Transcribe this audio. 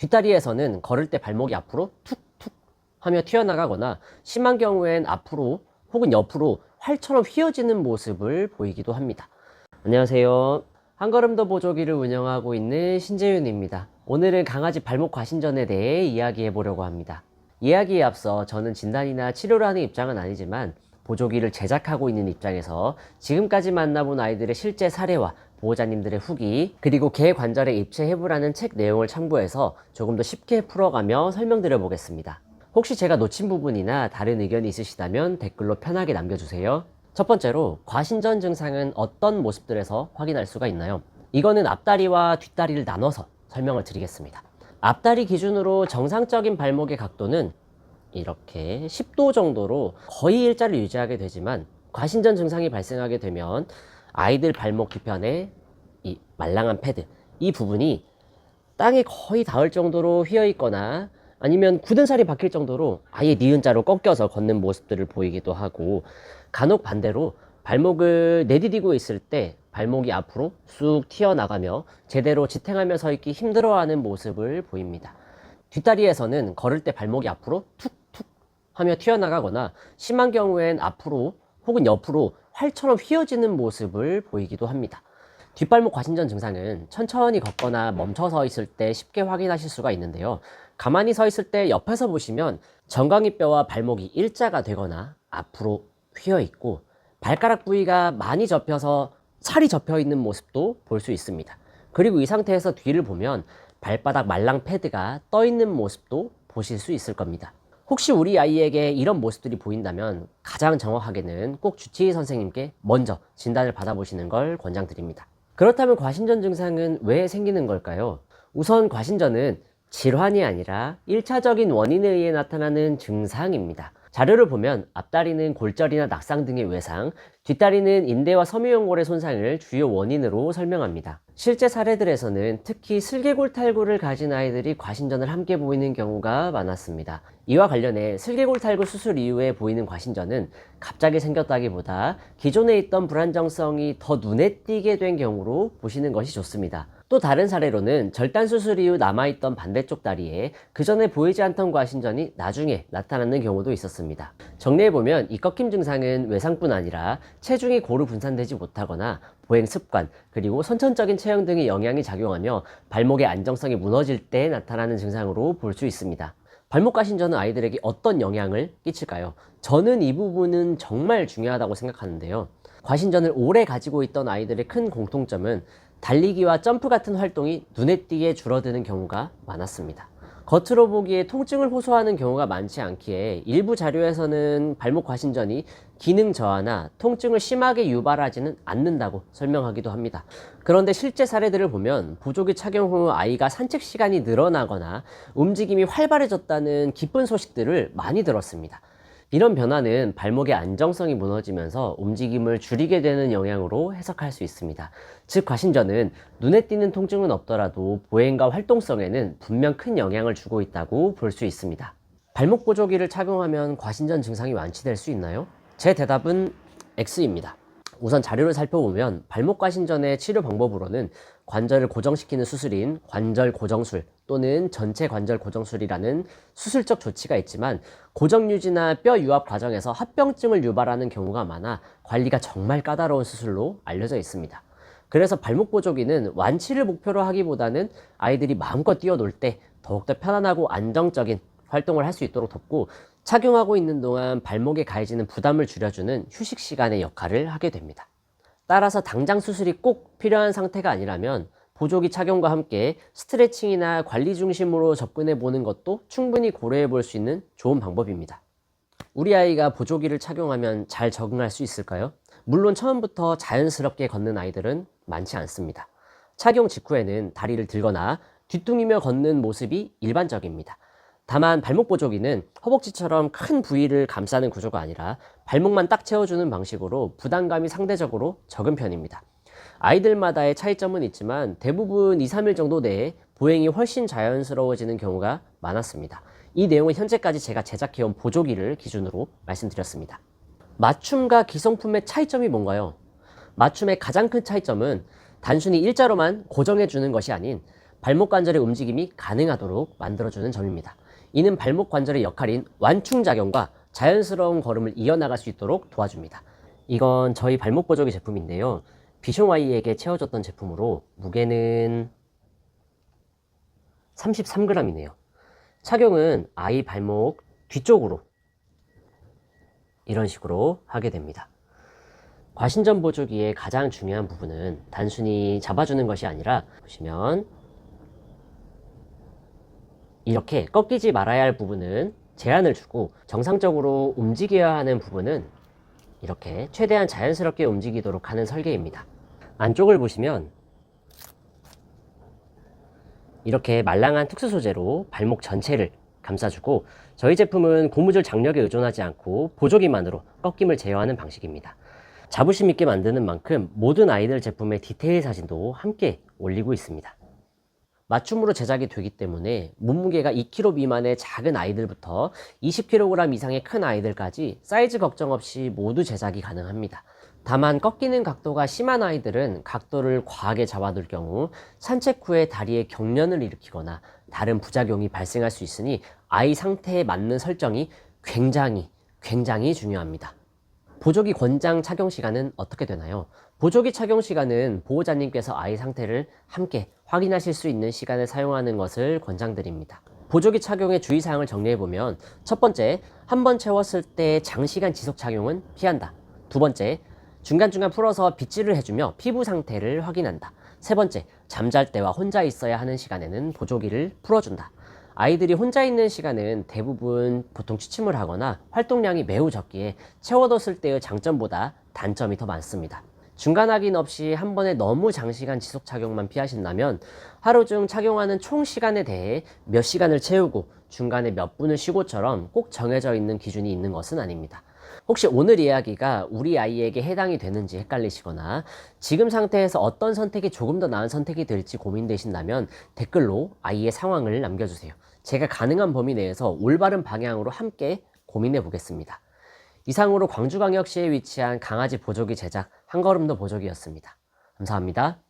뒷다리에서는 걸을 때 발목이 앞으로 툭툭 하며 튀어나가거나 심한 경우엔 앞으로 혹은 옆으로 활처럼 휘어지는 모습을 보이기도 합니다. 안녕하세요. 한 걸음 더 보조기를 운영하고 있는 신재윤입니다. 오늘은 강아지 발목 과신전에 대해 이야기해 보려고 합니다. 이야기에 앞서 저는 진단이나 치료를 하는 입장은 아니지만 보조기를 제작하고 있는 입장에서 지금까지 만나본 아이들의 실제 사례와 보호자님들의 후기, 그리고 개 관절의 입체 해부라는 책 내용을 참고해서 조금 더 쉽게 풀어가며 설명드려 보겠습니다. 혹시 제가 놓친 부분이나 다른 의견이 있으시다면 댓글로 편하게 남겨주세요. 첫 번째로, 과신전 증상은 어떤 모습들에서 확인할 수가 있나요? 이거는 앞다리와 뒷다리를 나눠서 설명을 드리겠습니다. 앞다리 기준으로 정상적인 발목의 각도는 이렇게 10도 정도로 거의 일자를 유지하게 되지만, 과신전 증상이 발생하게 되면 아이들 발목 뒤편에 이 말랑한 패드, 이 부분이 땅에 거의 닿을 정도로 휘어 있거나 아니면 굳은 살이 박힐 정도로 아예 니은자로 꺾여서 걷는 모습들을 보이기도 하고, 간혹 반대로 발목을 내디디고 있을 때 발목이 앞으로 쑥 튀어나가며 제대로 지탱하며 서 있기 힘들어하는 모습을 보입니다. 뒷다리에서는 걸을 때 발목이 앞으로 툭툭 하며 튀어나가거나 심한 경우엔 앞으로 혹은 옆으로 활처럼 휘어지는 모습을 보이기도 합니다. 뒷발목 과신전 증상은 천천히 걷거나 멈춰 서 있을 때 쉽게 확인하실 수가 있는데요. 가만히 서 있을 때 옆에서 보시면 정강이뼈와 발목이 일자가 되거나 앞으로 휘어 있고, 발가락 부위가 많이 접혀서 살이 접혀 있는 모습도 볼 수 있습니다. 그리고 이 상태에서 뒤를 보면 발바닥 말랑 패드가 떠 있는 모습도 보실 수 있을 겁니다. 혹시 우리 아이에게 이런 모습들이 보인다면 가장 정확하게는 꼭 주치의 선생님께 먼저 진단을 받아보시는 걸 권장드립니다. 그렇다면 과신전 증상은 왜 생기는 걸까요? 우선 과신전은 질환이 아니라 1차적인 원인에 의해 나타나는 증상입니다. 자료를 보면 앞다리는 골절이나 낙상 등의 외상, 뒷다리는 인대와 섬유연골의 손상을 주요 원인으로 설명합니다. 실제 사례들에서는 특히 슬개골탈구를 가진 아이들이 과신전을 함께 보이는 경우가 많았습니다. 이와 관련해 슬개골탈구 수술 이후에 보이는 과신전은 갑자기 생겼다기보다 기존에 있던 불안정성이 더 눈에 띄게 된 경우로 보시는 것이 좋습니다. 또 다른 사례로는 절단 수술 이후 남아있던 반대쪽 다리에 그전에 보이지 않던 과신전이 나중에 나타나는 경우도 있었습니다. 정리해보면 이 꺾임 증상은 외상뿐 아니라 체중이 고루 분산되지 못하거나 보행 습관, 그리고 선천적인 체형 등의 영향이 작용하며 발목의 안정성이 무너질 때 나타나는 증상으로 볼 수 있습니다. 발목 과신전은 아이들에게 어떤 영향을 끼칠까요? 저는 이 부분은 정말 중요하다고 생각하는데요. 과신전을 오래 가지고 있던 아이들의 큰 공통점은 달리기와 점프 같은 활동이 눈에 띄게 줄어드는 경우가 많았습니다. 겉으로 보기에 통증을 호소하는 경우가 많지 않기에 일부 자료에서는 발목 과신전이 기능 저하나 통증을 심하게 유발하지는 않는다고 설명하기도 합니다. 그런데 실제 사례들을 보면 보조기 착용 후 아이가 산책 시간이 늘어나거나 움직임이 활발해졌다는 기쁜 소식들을 많이 들었습니다. 이런 변화는 발목의 안정성이 무너지면서 움직임을 줄이게 되는 영향으로 해석할 수 있습니다. 즉, 과신전은 눈에 띄는 통증은 없더라도 보행과 활동성에는 분명 큰 영향을 주고 있다고 볼 수 있습니다. 발목 보조기를 착용하면 과신전 증상이 완치될 수 있나요? 제 대답은 X입니다. 우선 자료를 살펴보면 발목 과신전의 치료 방법으로는 관절을 고정시키는 수술인 관절 고정술 또는 전체 관절 고정술이라는 수술적 조치가 있지만, 고정 유지나 뼈 유압 과정에서 합병증을 유발하는 경우가 많아 관리가 정말 까다로운 수술로 알려져 있습니다. 그래서 발목 보조기는 완치를 목표로 하기보다는 아이들이 마음껏 뛰어놀 때 더욱더 편안하고 안정적인 활동을 할 수 있도록 돕고, 착용하고 있는 동안 발목에 가해지는 부담을 줄여주는 휴식 시간의 역할을 하게 됩니다. 따라서 당장 수술이 꼭 필요한 상태가 아니라면 보조기 착용과 함께 스트레칭이나 관리 중심으로 접근해 보는 것도 충분히 고려해 볼 수 있는 좋은 방법입니다. 우리 아이가 보조기를 착용하면 잘 적응할 수 있을까요? 물론 처음부터 자연스럽게 걷는 아이들은 많지 않습니다. 착용 직후에는 다리를 들거나 뒤뚱이며 걷는 모습이 일반적입니다. 다만 발목 보조기는 허벅지처럼 큰 부위를 감싸는 구조가 아니라 발목만 딱 채워주는 방식으로 부담감이 상대적으로 적은 편입니다. 아이들마다의 차이점은 있지만 대부분 2-3일 정도 내에 보행이 훨씬 자연스러워지는 경우가 많았습니다. 이 내용은 현재까지 제가 제작해온 보조기를 기준으로 말씀드렸습니다. 맞춤과 기성품의 차이점이 뭔가요? 맞춤의 가장 큰 차이점은 단순히 일자로만 고정해 주는 것이 아닌 발목 관절의 움직임이 가능하도록 만들어주는 점입니다. 이는 발목 관절의 역할인 완충작용과 자연스러운 걸음을 이어나갈 수 있도록 도와줍니다. 이건 저희 발목 보조기 제품인데요. 비숑아이에게 채워줬던 제품으로 무게는 33g이네요. 착용은 아이 발목 뒤쪽으로 이런 식으로 하게 됩니다. 과신전 보조기의 가장 중요한 부분은 단순히 잡아주는 것이 아니라 보시면 이렇게 꺾이지 말아야 할 부분은 제한을 주고 정상적으로 움직여야 하는 부분은 이렇게 최대한 자연스럽게 움직이도록 하는 설계입니다. 안쪽을 보시면 이렇게 말랑한 특수 소재로 발목 전체를 감싸주고 저희 제품은 고무줄 장력에 의존하지 않고 보조기만으로 꺾임을 제어하는 방식입니다. 자부심 있게 만드는 만큼 모든 아이들 제품의 디테일 사진도 함께 올리고 있습니다. 맞춤으로 제작이 되기 때문에 몸무게가 2kg 미만의 작은 아이들부터 20kg 이상의 큰 아이들까지 사이즈 걱정 없이 모두 제작이 가능합니다. 다만 꺾이는 각도가 심한 아이들은 각도를 과하게 잡아둘 경우 산책 후에 다리에 경련을 일으키거나 다른 부작용이 발생할 수 있으니 아이 상태에 맞는 설정이 굉장히 중요합니다. 보조기 권장 착용 시간은 어떻게 되나요? 보조기 착용 시간은 보호자님께서 아이 상태를 함께 확인하실 수 있는 시간을 사용하는 것을 권장드립니다. 보조기 착용의 주의사항을 정리해보면 첫 번째, 한 번 채웠을 때 장시간 지속 착용은 피한다. 두 번째, 중간중간 풀어서 빗질을 해주며 피부 상태를 확인한다. 세 번째, 잠잘 때와 혼자 있어야 하는 시간에는 보조기를 풀어준다. 아이들이 혼자 있는 시간은 대부분 보통 취침을 하거나 활동량이 매우 적기에 채워뒀을 때의 장점보다 단점이 더 많습니다. 중간 확인 없이 한 번에 너무 장시간 지속 착용만 피하신다면 하루 중 착용하는 총 시간에 대해 몇 시간을 채우고 중간에 몇 분을 쉬고처럼 꼭 정해져 있는 기준이 있는 것은 아닙니다. 혹시 오늘 이야기가 우리 아이에게 해당이 되는지 헷갈리시거나 지금 상태에서 어떤 선택이 조금 더 나은 선택이 될지 고민되신다면 댓글로 아이의 상황을 남겨주세요. 제가 가능한 범위 내에서 올바른 방향으로 함께 고민해 보겠습니다. 이상으로 광주광역시에 위치한 강아지 보조기 제작 한걸음도 보조기였습니다. 감사합니다.